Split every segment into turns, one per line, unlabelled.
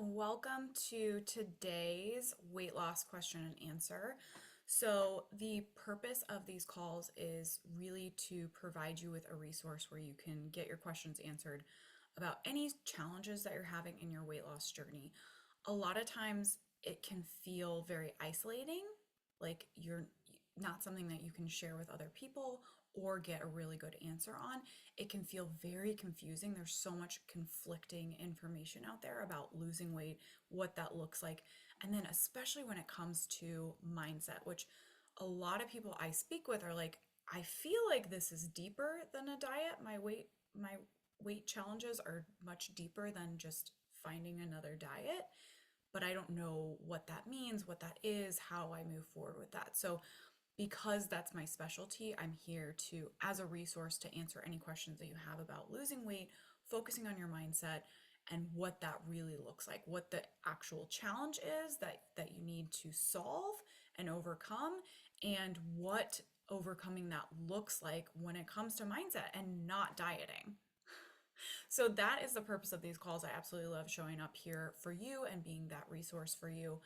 Welcome to today's weight loss question and answer. So, the purpose of these calls is really to provide you with a resource where you can get your questions answered about any challenges that you're having in your weight loss journey. A lot of times it can feel very isolating, like you're not something that you can share with other people or get a really good answer on. It can feel very confusing. There's so much conflicting information out there about losing weight, what that looks like, and then especially when it comes to mindset, which a lot of people I speak with are like, I feel like this is deeper than a diet. My weight challenges are much deeper than just finding another diet, but I don't know what that means, what that is, how I move forward with that. So, because that's my specialty, I'm here to, as a resource, to answer any questions that you have about losing weight, focusing on your mindset, and what that really looks like, what the actual challenge is that you need to solve and overcome, and what overcoming that looks like when it comes to mindset and not dieting. So that is the purpose of these calls. I absolutely love showing up here for you and being that resource for you.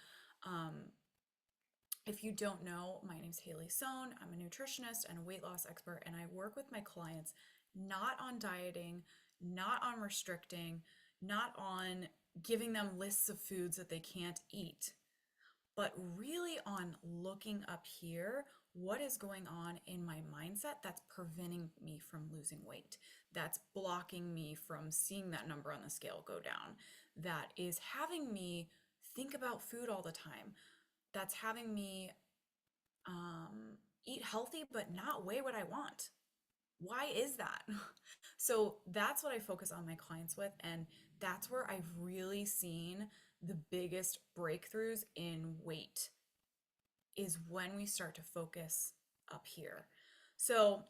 If you don't know, my name's Haley Sohn. I'm a nutritionist and a weight loss expert, and I work with my clients not on dieting, not on restricting, not on giving them lists of foods that they can't eat, but really on looking up here, what is going on in my mindset that's preventing me from losing weight, that's blocking me from seeing that number on the scale go down, that is having me think about food all the time, that's having me eat healthy but not weigh what I want. Why is that? So that's what I focus on my clients with, and that's where I've really seen the biggest breakthroughs in weight is when we start to focus up here. So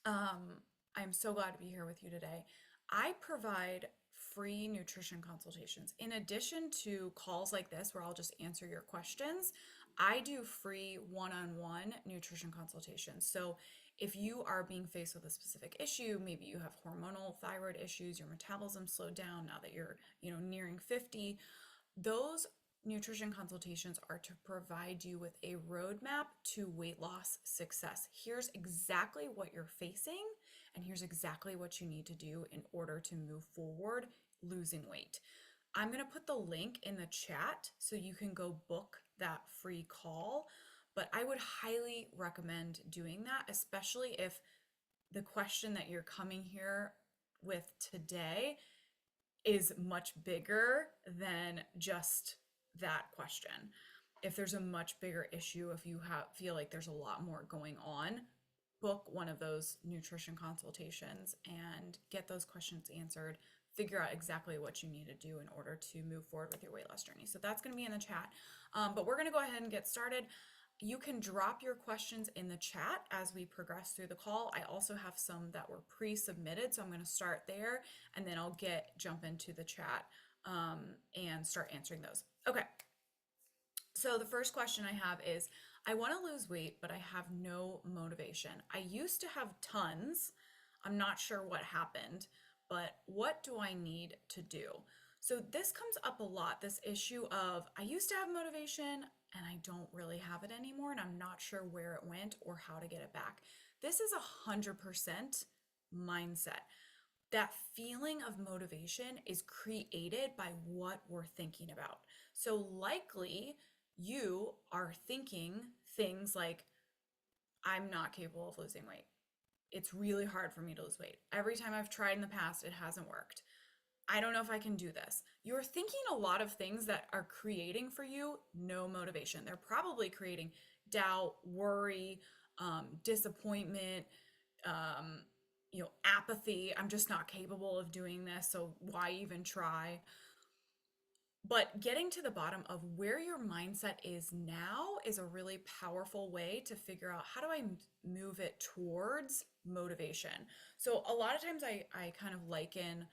I'm so glad to be here with you today. I provide free nutrition consultations. In addition to calls like this, where I'll just answer your questions, I do free one on one nutrition consultations. So if you are being faced with a specific issue, maybe you have hormonal thyroid issues, your metabolism slowed down now that you're, nearing 50, those nutrition consultations are to provide you with a roadmap to weight loss success. Here's exactly what you're facing, and here's exactly what you need to do in order to move forward losing weight. I'm going to put the link in the chat so you can go book that free call, but I would highly recommend doing that, especially if the question that you're coming here with today is much bigger than just that question. If there's a much bigger issue, if you feel like there's a lot more going on, book one of those nutrition consultations and get those questions answered. Figure out exactly what you need to do in order to move forward with your weight loss journey. So that's going to be in the chat. But we're going to go ahead and get started. You can drop your questions in the chat as we progress through the call. I also have some that were pre-submitted, so I'm going to start there and then I'll jump into the chat and start answering those. Okay. So the first question I have is, I want to lose weight, but I have no motivation. I used to have tons. I'm not sure what happened, but what do I need to do? So this comes up a lot, this issue of I used to have motivation and I don't really have it anymore, and I'm not sure where it went or how to get it back. This is 100% mindset. That feeling of motivation is created by what we're thinking about. So likely you are thinking things like, I'm not capable of losing weight. It's really hard for me to lose weight. Every time I've tried in the past, it hasn't worked. I don't know if I can do this. You're thinking a lot of things that are creating for you no motivation. They're probably creating doubt, worry, disappointment, apathy. I'm just not capable of doing this, so why even try? But getting to the bottom of where your mindset is now is a really powerful way to figure out, how do I move it towards motivation? So a lot of times I kind of liken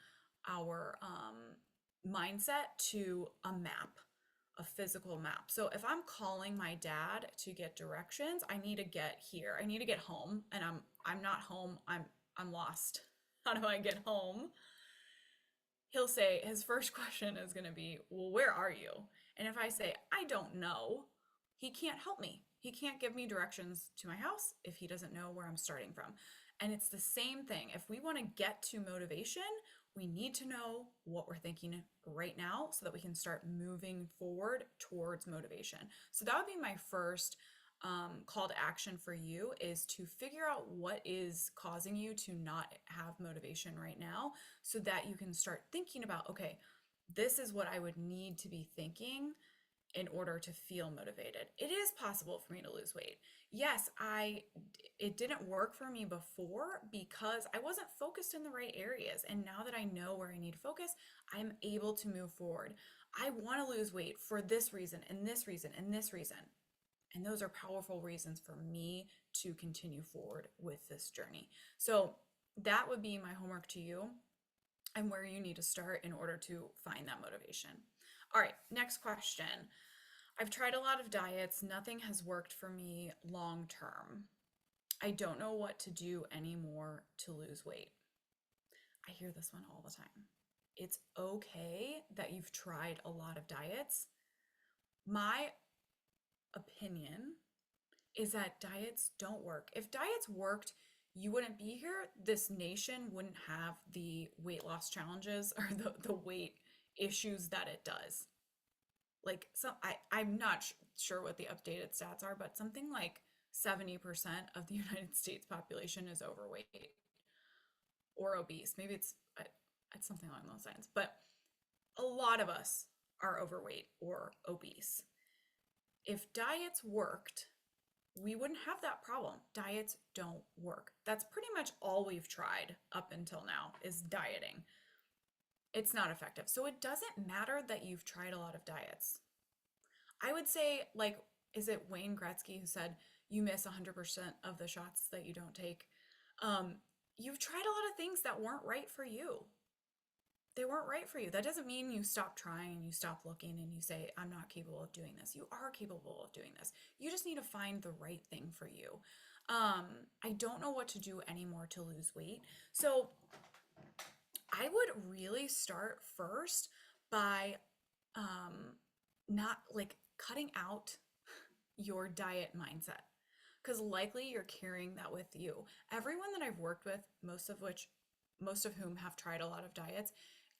our mindset to a map, a physical map. So if I'm calling my dad to get directions, I need to get here. I need to get home, and I'm not home. I'm lost. How do I get home? he'll say his first question is going to be, well, where are you? And if I say, I don't know, he can't help me. He can't give me directions to my house if he doesn't know where I'm starting from. And it's the same thing. If we want to get to motivation, we need to know what we're thinking right now so that we can start moving forward towards motivation. So that would be my first call to action for you, is to figure out what is causing you to not have motivation right now so that you can start thinking about, okay, this is what I would need to be thinking in order to feel motivated. It is possible for me to lose weight. Yes, it didn't work for me before because I wasn't focused in the right areas. And now that I know where I need to focus, I'm able to move forward. I want to lose weight for this reason and this reason and this reason. And those are powerful reasons for me to continue forward with this journey. So that would be my homework to you and where you need to start in order to find that motivation. All right, next question. I've tried a lot of diets. Nothing has worked for me long term. I don't know what to do anymore to lose weight. I hear this one all the time. It's okay that you've tried a lot of diets. My opinion is that diets don't work. If diets worked, you wouldn't be here. This nation wouldn't have the weight loss challenges or the weight issues that it does. Like, I'm not sure what the updated stats are, but something like 70% of the United States population is overweight or obese. Maybe it's something along those lines. But a lot of us are overweight or obese. If diets worked, we wouldn't have that problem. Diets don't work. That's pretty much all we've tried up until now, is dieting. It's not effective. So it doesn't matter that you've tried a lot of diets. I would say, like, is it Wayne Gretzky who said you miss 100% of the shots that you don't take? You've tried a lot of things that weren't right for you. They weren't right for you. That doesn't mean you stop trying and you stop looking and you say, I'm not capable of doing this. You are capable of doing this. You just need to find the right thing for you. I don't know what to do anymore to lose weight. So I would really start first by not like cutting out your diet mindset, because likely you're carrying that with you. Everyone that I've worked with, most of whom have tried a lot of diets,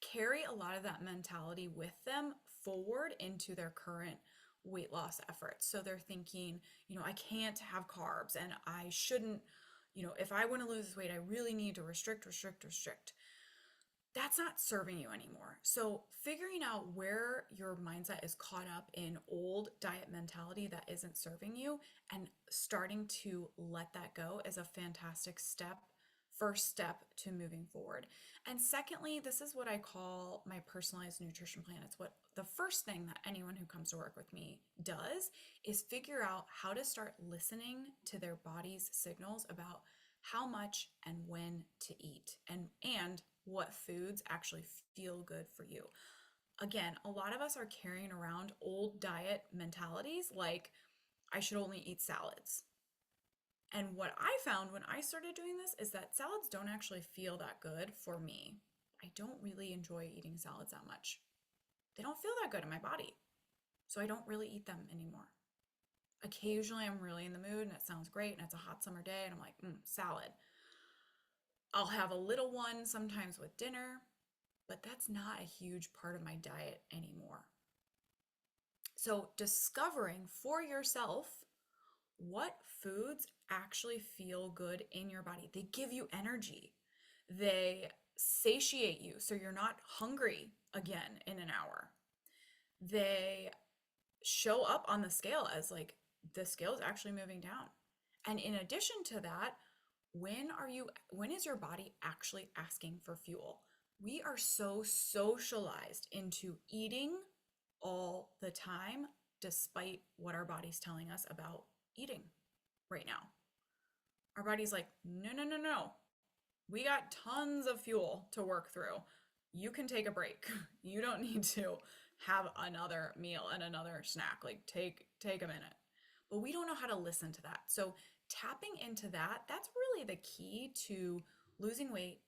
carry a lot of that mentality with them forward into their current weight loss efforts. So they're thinking, I can't have carbs and I shouldn't, if I want to lose weight, I really need to restrict, restrict, restrict. That's not serving you anymore. So figuring out where your mindset is caught up in old diet mentality that isn't serving you and starting to let that go is a fantastic first step to moving forward. And secondly, this is what I call my personalized nutrition plan. It's what the first thing that anyone who comes to work with me does, is figure out how to start listening to their body's signals about how much and when to eat, and what foods actually feel good for you. Again, a lot of us are carrying around old diet mentalities like, I should only eat salads. And what I found when I started doing this is that salads don't actually feel that good for me. I don't really enjoy eating salads that much. They don't feel that good in my body. So I don't really eat them anymore. Occasionally I'm really in the mood and it sounds great and it's a hot summer day and I'm like, salad. I'll have a little one sometimes with dinner, but that's not a huge part of my diet anymore. So discovering for yourself what foods actually feel good in your body. They give you energy. They satiate you so you're not hungry again in an hour. They show up on the scale as like, the scale is actually moving down. And in addition to that, when is your body actually asking for fuel? We are so socialized into eating all the time, despite what our body's telling us about eating right now. Our body's like, no, no, no, no. We got tons of fuel to work through. You can take a break. You don't need to have another meal and another snack. Like take a minute. But we don't know how to listen to that. So tapping into that, that's really the key to losing weight,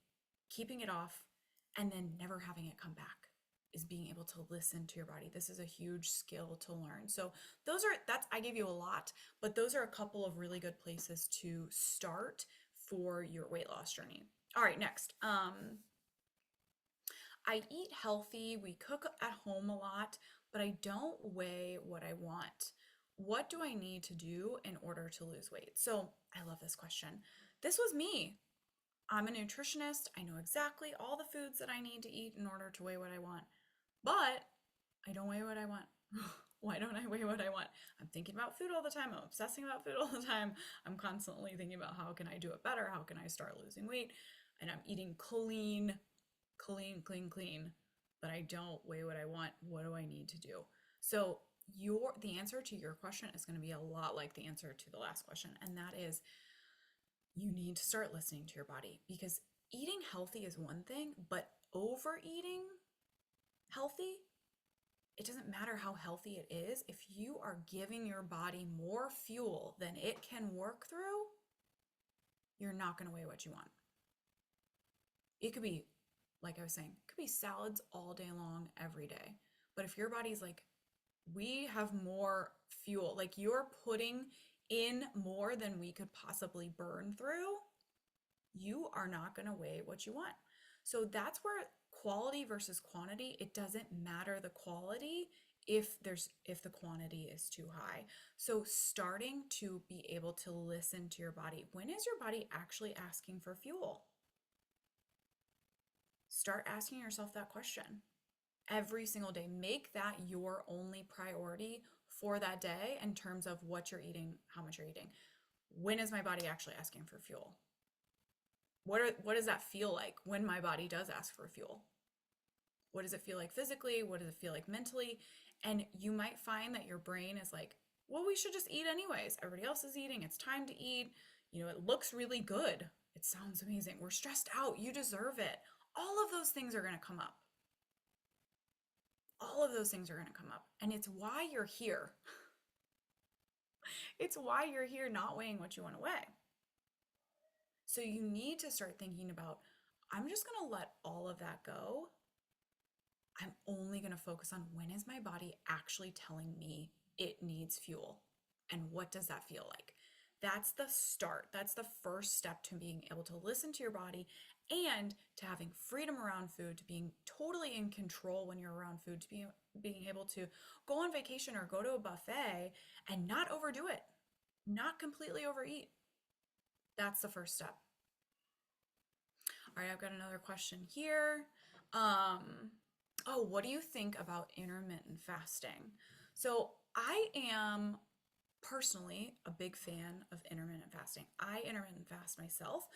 keeping it off, and then never having it come back is being able to listen to your body. This is a huge skill to learn. So I gave you a lot, but those are a couple of really good places to start for your weight loss journey. All right, next. I eat healthy, we cook at home a lot, but I don't weigh what I want. What do I need to do in order to lose weight? So I love this question. This was me. I'm a nutritionist. I know exactly all the foods that I need to eat in order to weigh what I want, but I don't weigh what I want. Why don't I weigh what I want? I'm thinking about food all the time. I'm obsessing about food all the time. I'm constantly thinking about how can I do it better? How can I start losing weight? And I'm eating clean, clean, but I don't weigh what I want. What do I need to do? So the answer to your question is going to be a lot like the answer to the last question, and that is you need to start listening to your body, because eating healthy is one thing, but overeating healthy, it doesn't matter how healthy it is. If you are giving your body more fuel than it can work through, you're not going to weigh what you want. It could be, like I was saying, it could be salads all day long, every day. But if your body's like, we have more fuel, like you're putting in more than we could possibly burn through, you are not going to weigh what you want. So that's where quality versus quantity, it doesn't matter the quality if the quantity is too high. So starting to be able to listen to your body. When is your body actually asking for fuel? Start asking yourself that question every single day. Make that your only priority for that day in terms of what you're eating, how much you're eating. When is my body actually asking for fuel? What does that feel like when my body does ask for fuel? What does it feel like physically? What does it feel like mentally? And you might find that your brain is like, well, we should just eat anyways. Everybody else is eating. It's time to eat. It looks really good. It sounds amazing. We're stressed out. You deserve it. All of those things are going to come up. All of those things are going to come up. And it's why you're here. It's why you're here not weighing what you want to weigh. So you need to start thinking about, I'm just going to let all of that go. I'm only going to focus on when is my body actually telling me it needs fuel, and what does that feel like? That's the start. That's the first step to being able to listen to your body and to having freedom around food, to being totally in control when you're around food, to being able to go on vacation or go to a buffet and not overdo it, not completely overeat. That's the first step. All right, I've got another question here. What do you think about intermittent fasting? So I am personally a big fan of intermittent fasting. I intermittent fast myself,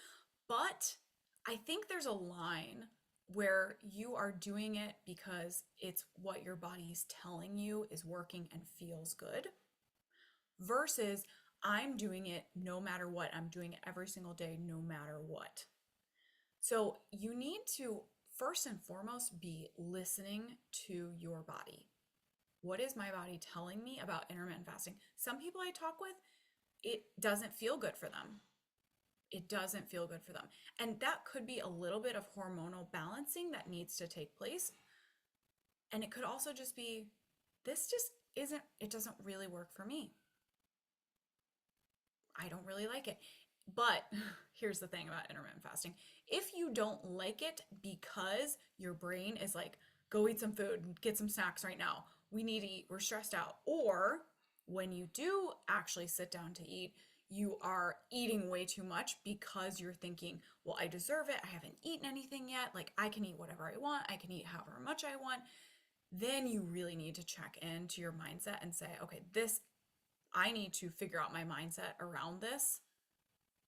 but I think there's a line where you are doing it because it's what your body's telling you is working and feels good, versus I'm doing it no matter what. I'm doing it every single day, no matter what. So you need to first and foremost be listening to your body. What is my body telling me about intermittent fasting? Some people I talk with, it doesn't feel good for them. It doesn't feel good for them. And that could be a little bit of hormonal balancing that needs to take place. And it could also just be, it doesn't really work for me. I don't really like it. But here's the thing about intermittent fasting. If you don't like it because your brain is like, go eat some food, get some snacks right now. We need to eat, we're stressed out. Or when you do actually sit down to eat, you are eating way too much because you're thinking, well, I deserve it. I haven't eaten anything yet. Like, I can eat whatever I want. I can eat however much I want. Then you really need to check into your mindset and say, okay, I need to figure out my mindset around this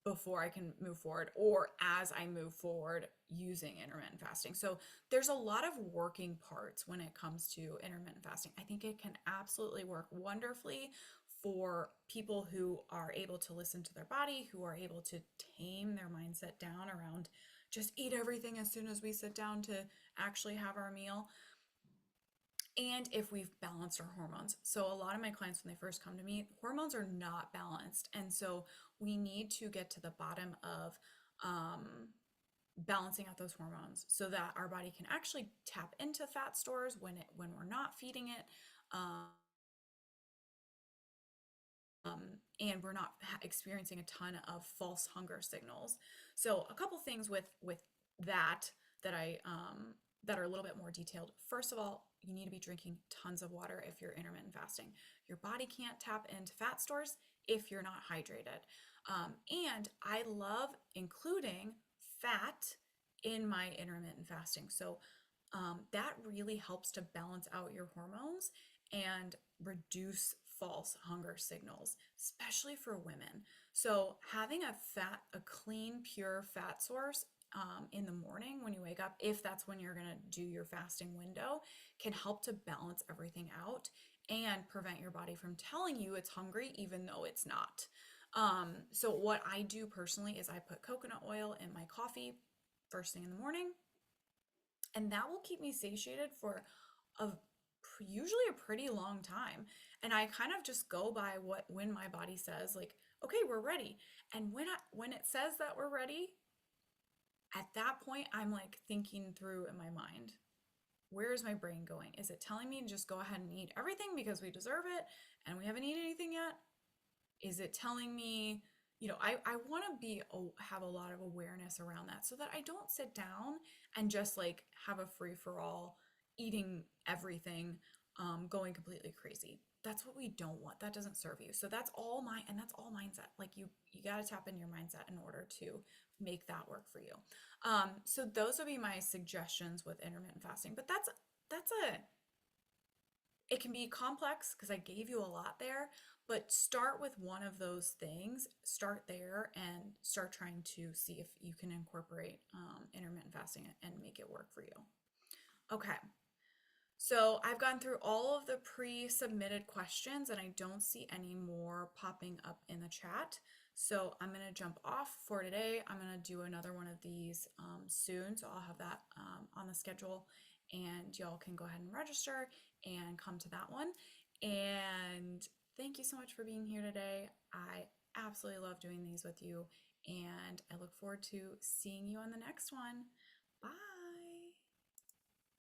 before I can move forward, or as I move forward using intermittent fasting. So there's a lot of working parts when it comes to intermittent fasting. I think it can absolutely work wonderfully for people who are able to listen to their body, who are able to tame their mindset down around just eat everything as soon as we sit down to actually have our meal. And if we've balanced our hormones. So a lot of my clients, when they first come to me, hormones are not balanced. And so we need to get to the bottom of balancing out those hormones so that our body can actually tap into fat stores when we're not feeding it. Um, and we're not experiencing a ton of false hunger signals. So a couple things with that that are a little bit more detailed. First of all, you need to be drinking tons of water if you're intermittent fasting. Your body can't tap into fat stores if you're not hydrated. And I love including fat in my intermittent fasting. So that really helps to balance out your hormones and reduce false hunger signals, especially for women. So having a clean, pure fat source in the morning when you wake up, if that's when you're going to do your fasting window, can help to balance everything out and prevent your body from telling you it's hungry even though it's not. So what I do personally is I put coconut oil in my coffee first thing in the morning, and that will keep me satiated for a usually a pretty long time. And I kind of just go by what when my body says like, okay, we're ready. And when it says that we're ready, at that point I'm like thinking through in my mind, where is my brain going? Is it telling me to just go ahead and eat everything because we deserve it and we haven't eaten anything yet? Is it telling me, I want to have a lot of awareness around that so that I don't sit down and just like have a free for all, eating everything, going completely crazy. That's what we don't want. That doesn't serve you. So that's all mindset. Like you got to tap in your mindset in order to make that work for you. So those would be my suggestions with intermittent fasting. But that's a it can be complex because I gave you a lot there, but start with one of those things. Start there and start trying to see if you can incorporate intermittent fasting and make it work for you. Okay, so I've gone through all of the pre-submitted questions and I don't see any more popping up in the chat. So I'm going to jump off for today. I'm going to do another one of these soon. So I'll have that on the schedule and y'all can go ahead and register and come to that one. And thank you so much for being here today. I absolutely love doing these with you and I look forward to seeing you on the next one. Bye.